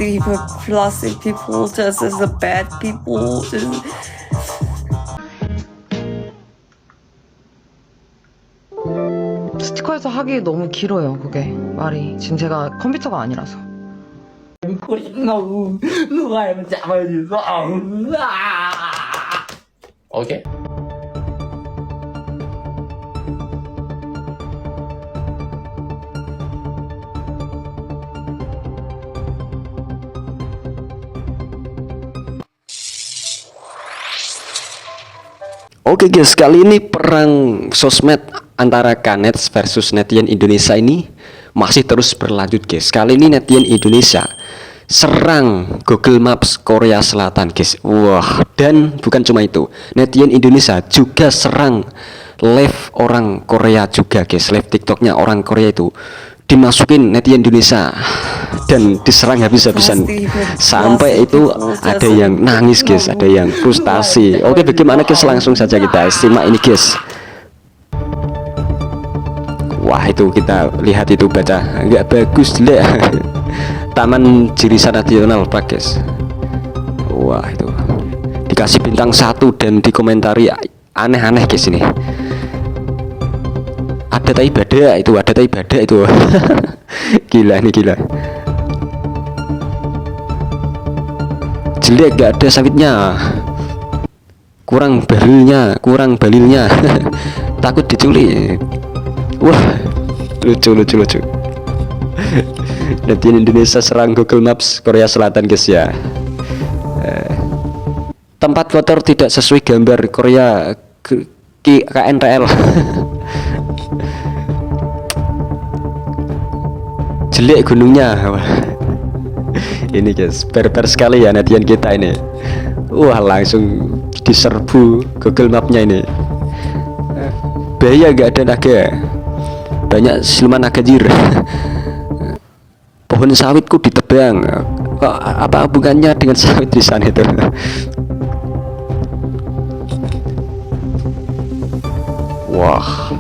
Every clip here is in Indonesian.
plastic people just as the bad people. 스티커에서 하기 너무 길어요. 그게 말이 지금 제가 컴퓨터가 아니라서. 오케이. Oke guys, kali ini perang sosmed antara Kanets versus netizen Indonesia ini masih terus berlanjut guys. Kali ini netizen Indonesia serang Google Maps Korea Selatan guys. Wah, dan bukan cuma itu, netizen Indonesia juga serang live orang Korea juga guys. Live TikToknya orang Korea itu dimasukin netizen Indonesia dan diserang habis-habisan, sampai itu ada yang nangis guys, ada yang frustasi. Oke, bagaimana guys, langsung saja kita simak ini guys. Wah, itu kita lihat itu baca nggak bagus lah. Taman Jirisan Nasional Park guys. Wah, itu dikasih bintang 1 dan dikomentari aneh-aneh guys ini. Ada tai badak itu, ada tai badak itu. Gila ini, gila. Jelek, gak ada sawitnya, kurang balilnya. Takut diculik. Wah, lucu. Netizen Indonesia serang Google Maps Korea Selatan guys ya. Tempat kotor tidak sesuai gambar Korea KNRL. Jelek gunungnya. Ini guys, barbar sekali ya netizen kita ini. Wah, langsung diserbu Google Mapnya ini. Bahaya, gak ada naga, banyak siluman naga jir. Pohon sawitku ditebang. Kok apa hubungannya dengan sawit di sana itu? Wah,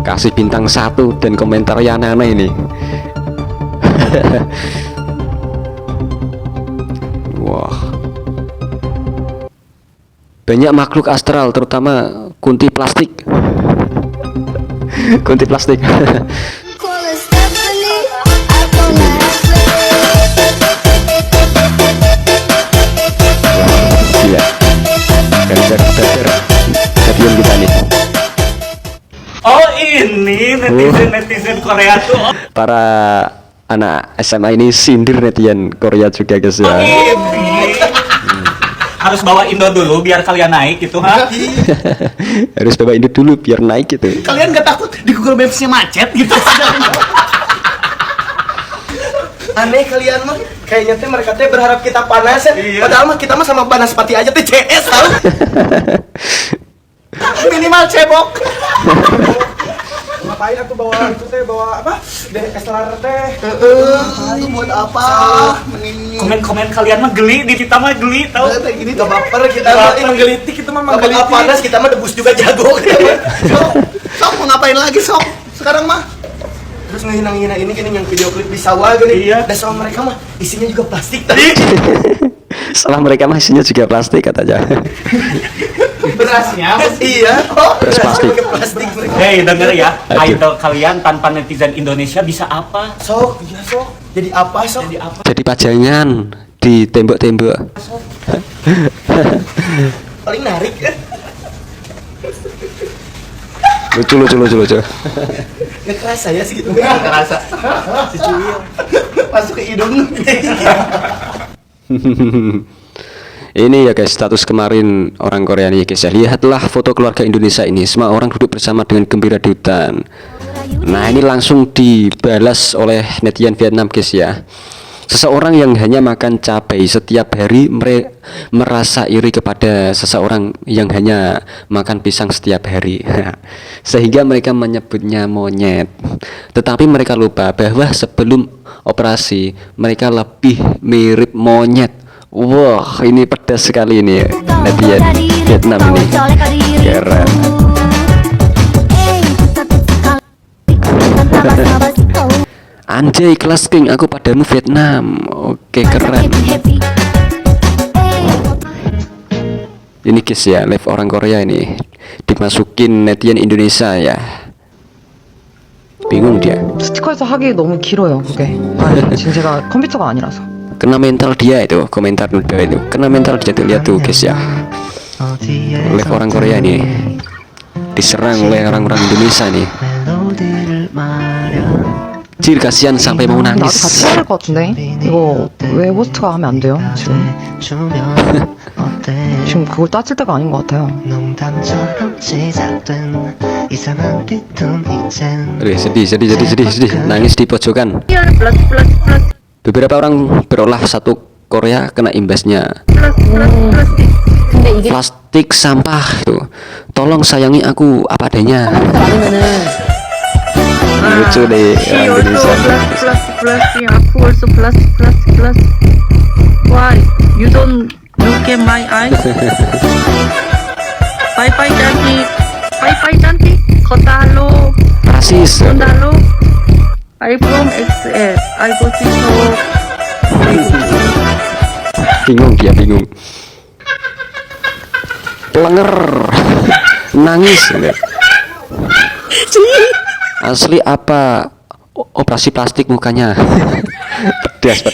kasih bintang 1 dan komentar yang aneh ini. Wah, banyak makhluk astral, terutama kunti plastik. Kunti plastik. Iya, netizen kita nih. Oh, ini netizen Korea tuh. Para anak SMA ini sindir netizen Korea juga guys ya. Harus bawa Indo dulu biar kalian naik gitu, ha? Harus bawa Indo dulu biar naik gitu. Kalian gak takut di Google Maps-nya macet gitu? Aneh kalian mah, kayaknya teh mereka teh berharap kita panas ya. Iya. Padahal mah kita mah sama Banaspati aja teh CS tahu. Minimal cebok. Ngapain aku bawa itu teh, bawa apa? DSLR teh. Itu buat apa? Komen-komen kalian mah geli, di kita mah geli, tau? Kayak gini gak baper kita mah menggelitik, kita mah menggelitik. Apa panas kita mah debus juga jago. Sok mau ngapain lagi sok? Sekarang mah terus ngehina-ngina ini gini yang video klip di sawah gini. Iya. Dan soal mereka mah isinya juga plastik tadi. Salah mereka mah isinya juga plastik katanya. Berasnya. Iya. Oh, Beras plastik. pakai plastik mereka. Hei, denger ya, Aduh. idol kalian tanpa netizen Indonesia bisa apa? Sok, iya sok. Jadi apa sok? Jadi apa? Jadi pajangan di tembok-tembok. Paling narik kan? Lucu. Nggak kerasa ya segitu. Nggak kerasa. Dicuil. Masuk ke hidung. Ini ya guys, status kemarin orang Korea nih guys ya. Lihatlah foto keluarga Indonesia ini, semua orang duduk bersama dengan gembira di hutan. Nah, ini langsung dibalas oleh netizen Vietnam guys ya. Seseorang yang hanya makan cabai setiap hari merasa iri kepada seseorang yang hanya makan pisang setiap hari. Sehingga mereka menyebutnya monyet. Tetapi mereka lupa bahwa sebelum operasi mereka lebih mirip monyet. Wah, ini pedas sekali ini ya, netizen Vietnam ini. Keren. Anjay kelas king, aku padamu Vietnam. Oke keren. Ini guys ya, live orang Korea ini dimasukin netizen Indonesia ya. Bingung dia. 스티커에서 하기 너무 길어요, 그게. 말이. 지금 제가 컴퓨터가 아니라서. Kena mental dia itu, komentar Nuda itu. Kena mental dia tuh, lihat tuh guys ya. Live orang Korea ini diserang oleh orang-orang Indonesia nih. Cir kasihan sampai mau 나도 같이 nangis. 해야 될 것 같은데? 이거 왜 호스트가 하면 안 돼요, 지금? 지금 그걸 따질 때가 아닌 것 같아요. Aduh, sedih, nangis di pojokan. Beberapa orang berolah satu Korea kena imbasnya. Plastik sampah tuh. Tolong sayangi aku apa adanya. Lucu deh orang Indonesia. plastic. Aku also plastic. Why? You don't look at my eyes? Bye bye cantik. Kota halo. Rasis. Halo. I from XS. I go to Seoul. Bingung. Pelenger. Nangis. Asli apa operasi plastik mukanya. pedas.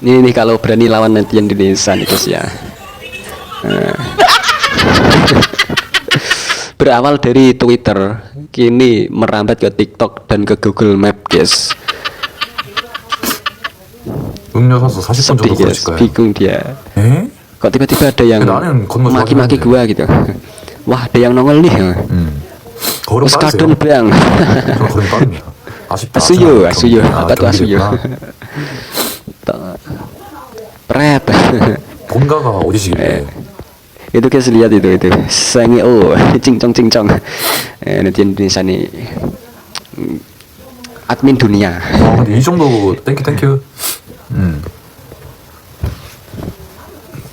Ini kalau berani lawan netizen Indonesia nih guys ya. Berawal dari Twitter, kini merambat ke TikTok dan ke Google Map guys. 음료선수 40분 Sedih 정도 guys, 걸릴 거예요. bingung dia. 에? Kok tiba-tiba ada yang 나는 건너 maki-maki gua gitu. Wah, ada yang nongol nih. 걸음 Eskadron 빠르세요. bang. 저는 걸음이 빠릅니다. 아쉽다. Asuyo. 아, Apa tuh asuyo? Pret. 본가가 어디시길래? Itu guys lihat itu sangi cincong netizen Indonesia nih admin dunia. 근데 이 정도 땡큐.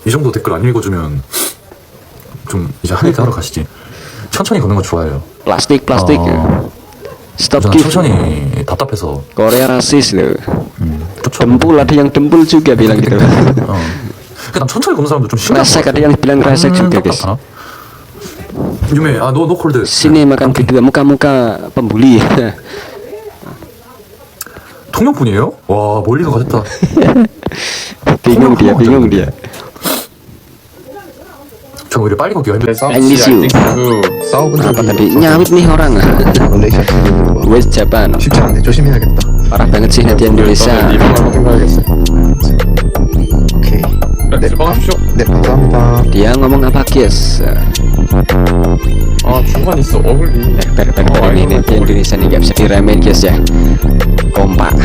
이 정도 댓글 안 읽어주면 좀 이제 한 일도 하러 가시지. 천천히 걷는 거 좋아해요. Plastik. Stop 저는 gift. 천천히 답답해서 Korea rasis loh. 쫓아. Dempul, ada yang dempul juga bilang gitu. 난 천천히 걷는 사람도 좀 신경 Resek, ada yang bilang resek juga guys. 유메, 너 콜드. Sini makan berdua, muka-muka pembuli. 통영분이에요? 와, 멀리가 가졌다. bingung dia. 저 오히려 빨리 걷기가 힘들어. I miss you. Apa tadi? Nyawit nih orang. West Japan. 쉽지 않네. 조심해야겠다. Parah banget sih netizen Indonesia. 오케이. 네, 감사합니다. Dia ngomong apa guys? 중간 있어 어글리. Ber ini netizen Indonesia nih gak bisa diremehin guys ya. Kompak.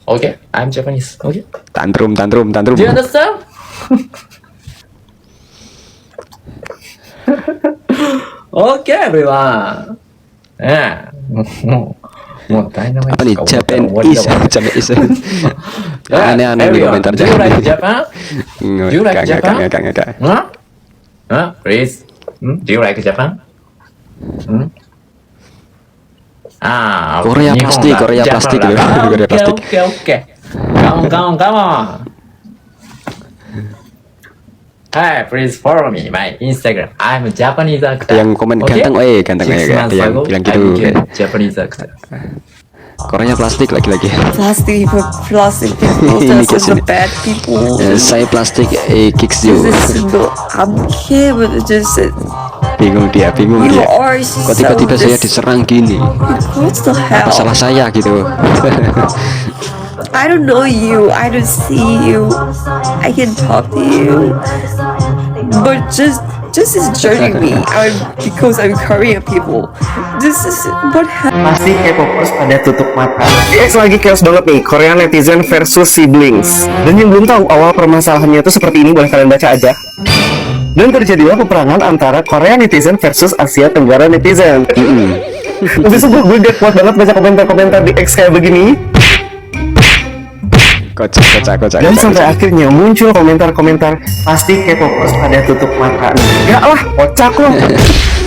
Okay, I'm Japanese. Okay. Tantrum. Do you understand? Okay, everyone. Yeah. Mau tanya Apa nih? Japanese. Aneh-aneh nih komentar Do you like Japan? Do you like Japan? Enggak. Huh? Please. Do you like Japan? Korea plastik loh. Korea plastik. Okay. Come on. Hey, please follow me my Instagram. I'm a Japanese actor. Ada yang komen ganteng, ganteng ya. Ada yang bilang gitu. Japanese actor. Korea plastik lagi-lagi. Plastic people. Ini This is kesini. the bad people. Saya plastik kicks you. I'm here, but it just Bingung dia. you are Kok tiba-tiba saya diserang gini? What the hell? Masalah saya gitu. I don't know you. I don't see you. I can talk to you, but just is judging me because I'm Korean people. This is what happened. Masih K-popers pada tutup mata. Di X lagi chaos banget nih, Korean netizen versus siblings. Dan yang belum tahu awal permasalahannya itu seperti ini, boleh kalian baca aja. Dan terjadilah peperangan antara Korea netizen versus Asia Tenggara netizen. Tapi sumpah gue gak kuat banget baca komentar-komentar di X kayak begini. Kocak. Dan sampai akhirnya muncul komentar-komentar pasti K-popers pada tutup mata. Enggak lah, kocak loh.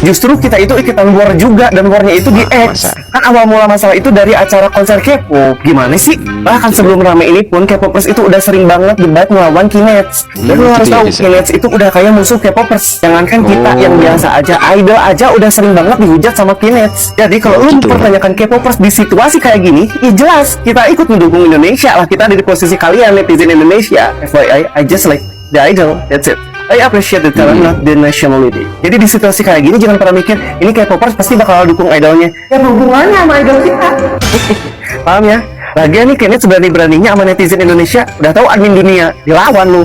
Justru kita itu ikutan war juga, dan warnya itu di X. Kan awal mula masalah itu dari acara konser K-pop. Gimana sih? Bahkan sebelum rame ini pun K-popers itu udah sering banget debat melawan Kinets. Dan lo harus tahu Kinets itu udah kayak musuh K-popers. Jangankan kita yang biasa aja, idol aja udah sering banget dihujat sama Kinets. Jadi kalau lu mempertanyakan K-popers di situasi kayak gini, ya jelas kita ikut mendukung Indonesia lah. Kita ada di posisi kalian, netizen Indonesia. FYI, I just like the idol. That's it. I appreciate the talent, not the nationality. Jadi di situasi kayak gini jangan pernah mikir ini K-popers pasti bakal dukung idolnya. Ya hubungannya sama idol kita. Paham ya? Lagian nih Kenneth berani-beraninya sama netizen Indonesia. Udah tahu admin dunia, dilawan lu.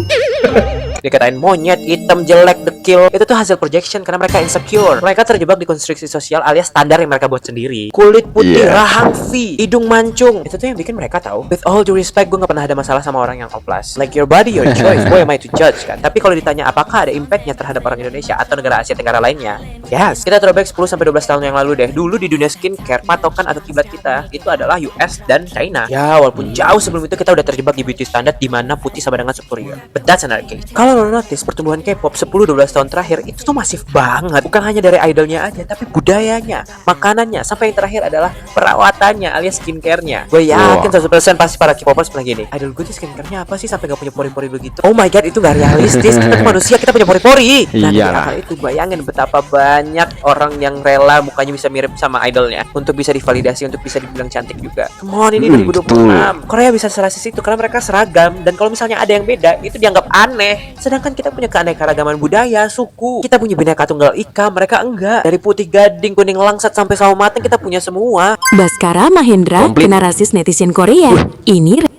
Dikatain monyet, hitam, jelek, dekil, itu tuh hasil projection karena mereka insecure. Mereka terjebak di konstruksi sosial alias standar yang mereka buat sendiri. Kulit putih, rahang V, hidung mancung, itu tuh yang bikin mereka tahu. With all due respect, gue gak pernah ada masalah sama orang yang oplas. Like your body, your choice. Who am I to judge kan? Tapi kalau ditanya apakah ada impactnya terhadap orang Indonesia atau negara Asia Tenggara lainnya, yes. Kita throwback 10-12 tahun yang lalu deh. Dulu di dunia skincare, patokan atau kiblat kita itu adalah US dan China. Ya, walaupun jauh sebelum itu kita udah terjebak di beauty standard di mana putih sama dengan superior. But that's another case. Kalau lo notice pertumbuhan K-pop 10-12 tahun terakhir itu tuh masif banget. Bukan hanya dari idolnya aja, tapi budayanya, makanannya, sampai yang terakhir adalah perawatannya alias skincare-nya. Gue yakin 100% pasti para K-popers bilang gini, idol gue tuh skincare-nya apa sih sampai gak punya pori-pori begitu? Oh my god, itu gak realistis. Kita tuh manusia, kita punya pori-pori. Nah, di akal itu bayangin betapa banyak orang yang rela mukanya bisa mirip sama idolnya untuk bisa divalidasi, untuk bisa dibilang cantik juga. Come on, ini 2026. Korea bisa serasis itu karena mereka seragam, dan kalau misalnya ada yang beda itu dianggap aneh. Sedangkan kita punya keanekaragaman budaya, suku. Kita punya Bhinneka Tunggal Ika, mereka enggak. Dari putih gading, kuning langsat sampai sawo matang kita punya semua. Baskara Mahendra kena rasis netizen Korea. Ini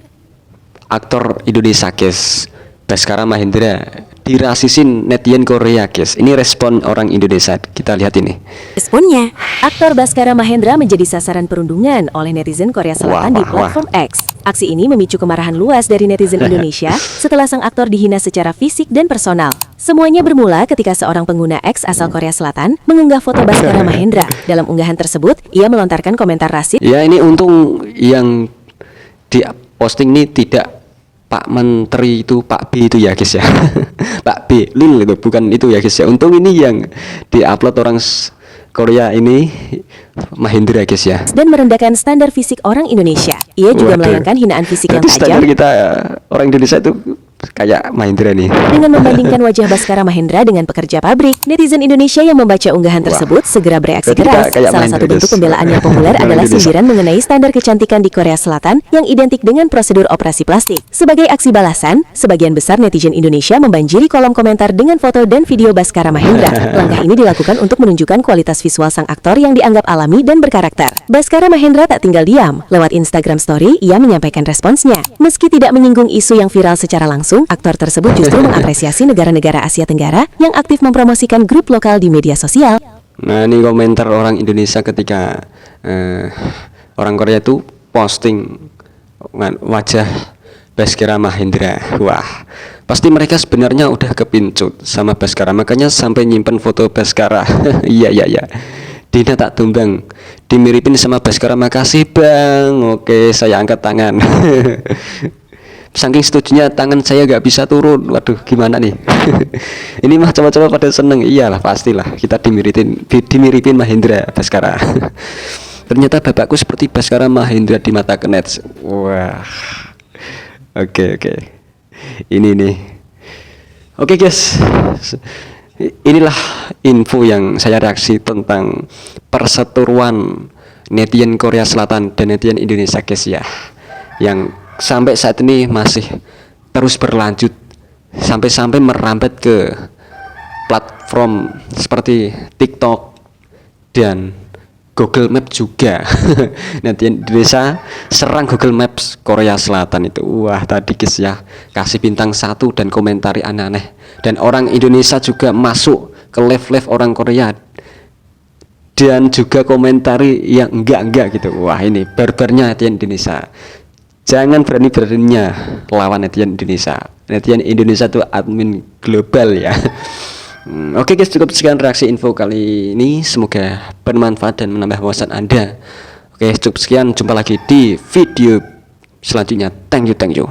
aktor Indonesia guys, Baskara Mahendra dirasisin netizen Korea guys. Ini respon orang Indonesia, kita lihat ini responnya. Aktor Baskara Mahendra menjadi sasaran perundungan oleh netizen Korea Selatan di platform X. Aksi ini memicu kemarahan luas dari netizen Indonesia setelah sang aktor dihina secara fisik dan personal. Semuanya bermula ketika seorang pengguna X asal Korea Selatan mengunggah foto Baskara Mahendra. Dalam unggahan tersebut, ia melontarkan komentar rasis. Ya, ini untung yang di posting ini tidak Pak Menteri itu, Pak B itu ya guys ya. Pak B Lil itu bukan itu ya guys ya. Untung ini yang diupload orang Korea ini Mahendra guys ya. Dan merendahkan standar fisik orang Indonesia. Ia juga melayangkan hinaan fisik yang tajam. Standar kita orang Indonesia itu kayak Mahendra nih. Dengan membandingkan wajah Baskara Mahendra dengan pekerja pabrik, netizen Indonesia yang membaca unggahan tersebut segera bereaksi keras. Salah satu bentuk pembelaan yang populer adalah sindiran mengenai standar kecantikan di Korea Selatan yang identik dengan prosedur operasi plastik. Sebagai aksi balasan, sebagian besar netizen Indonesia membanjiri kolom komentar dengan foto dan video Baskara Mahendra. Langkah ini dilakukan untuk menunjukkan kualitas visual sang aktor yang dianggap alami dan berkarakter. Baskara Mahendra tak tinggal diam. Lewat Instagram Story, ia menyampaikan responsnya. Meski tidak menyinggung isu yang viral secara langsung, aktor tersebut justru mengapresiasi negara-negara Asia Tenggara yang aktif mempromosikan grup lokal di media sosial. Nah, ini komentar orang Indonesia ketika orang Korea itu posting wajah Baskara Mahendra. Wah, pasti mereka sebenarnya udah kepincut sama Baskara, makanya sampai nyimpen foto Baskara. Iya. Dina tak tumbang, dimiripin sama Baskara. Makasih bang. Oke, saya angkat tangan. Saking setujunya tangan saya gak bisa turun. Waduh, gimana nih? Ini mah coba-coba pada seneng. Iyalah, pastilah kita dimiripin Mahendra Baskara. Ternyata bapakku seperti Baskara Mahendra di mata Knets. Wah. Oke. Ini nih. Oke guys. Inilah info yang saya reaksi tentang perseteruan netizen Korea Selatan dan netizen Indonesia guys ya. Yang sampai saat ini masih terus berlanjut sampai merambat ke platform seperti TikTok dan Google Maps juga. Nanti Indonesia serang Google Maps Korea Selatan itu. Wah, tadi guys ya, kasih bintang 1 dan komentari aneh-aneh. Dan orang Indonesia juga masuk ke live orang Korea dan juga komentari yang enggak gitu. Wah, ini barbarnya netizen Indonesia. Jangan berani-beraninya lawan netizen Indonesia. Netizen Indonesia itu admin global ya. Oke guys, cukup sekian reaksi info kali ini. Semoga bermanfaat dan menambah wawasan Anda. Oke, cukup sekian. Jumpa lagi di video selanjutnya. Thank you.